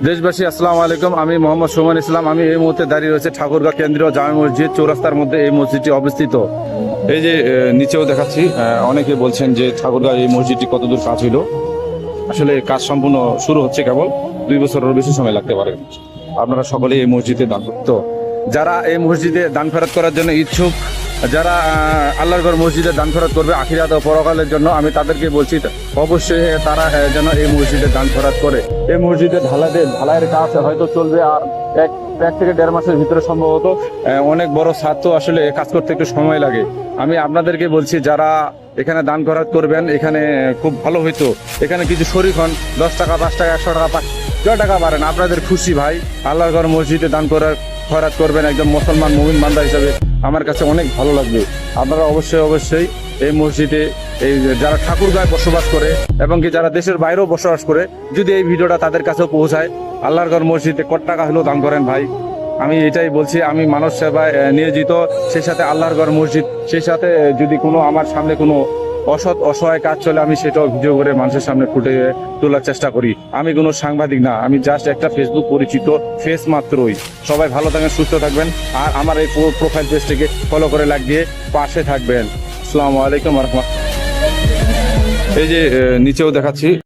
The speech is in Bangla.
দেশবাসী আসসালামু আলাইকুম। আমি মোহাম্মদ সুমন ইসলাম। আমি এই মুহূর্তে দাঁড়িয়ে রয়েছে ঠাকুরগাঁও কেন্দ্রীয় জামে মসজিদ চৌরাস্তার মধ্যে এই মসজিদটি অবস্থিত। এই যে নিচেও দেখাচ্ছি, অনেকে বলছেন যে ঠাকুরগাঁও এই মসজিদটি কতদূর কাজ হইল। আসলে কাজ সম্পূর্ণ শুরু হচ্ছে, কেবল 2 বছরের বেশি সময় লাগতে পারে। আপনারা সকলেই এই মসজিদে দান তো যারা এই মসজিদে দান ফেরত করার জন্য ইচ্ছুক, যারা আল্লাহর ঘর মসজিদে দান ফেরত করবে আখিরাত ও পরকালের জন্য, আমি তাদেরকে বলছি অবশ্যই তারা যেন এই মসজিদে দান ফেরত করে। এই মসজিদে ঢালাইয়ের কাজ হয়তো চলবে আর এক থেকে 1.5 মাসের ভিতরে সম্ভবত। অনেক বড় ছাত্র, আসলে কাজ করতে একটু সময় লাগে। আমি আপনাদেরকে বলছি যারা এখানে দান খরচ করবেন, এখানে খুব ভালো হইতো এখানে কিছু শরীক হন, 10 টাকা 5 টাকা 100 টাকা যত টাকা পারেন আপনাদের খুশি ভাই। আল্লাহর ঘর মসজিদে দান খয়রাত করবেন একজন মুসলমান মুমিন বান্দা হিসাবে, আমার কাছে অনেক ভালো লাগবে। আপনারা অবশ্যই এই মসজিদে এই যারা ঠাকুরগাঁয়ে বসবাস করে এবং কি যারা দেশের বাইরেও বসবাস করে, যদি এই ভিডিওটা তাদের কাছেও পৌঁছায়, আল্লাহর ঘর মসজিদে কত টাকা হলেও দান করেন ভাই। আমি এটাই বলছি, আমি মানব সেবায় নিয়োজিত, সেই সাথে আল্লাহর ঘর মসজিদ, সেই সাথে যদি কোনো আমার সামনে কোনো অসৎ অসহায় কাজ চলে, আমি সেটাও ভিডিও করে মানুষের সামনে ফুটে তোলার চেষ্টা করি। আমি কোনো সাংবাদিক না, আমি জাস্ট একটা ফেসবুক পরিচিত ফেস মাত্রই। সবাই ভালো থাকবেন, সুস্থ থাকবেন, আর আমার এই প্রোফাইল পেজটিকে ফলো করে লাইক দিয়ে পাশে থাকবেন। আসসালামু আলাইকুম ওয়া রাহমাতুল্লাহ। এই যে নিচেও দেখাচ্ছি।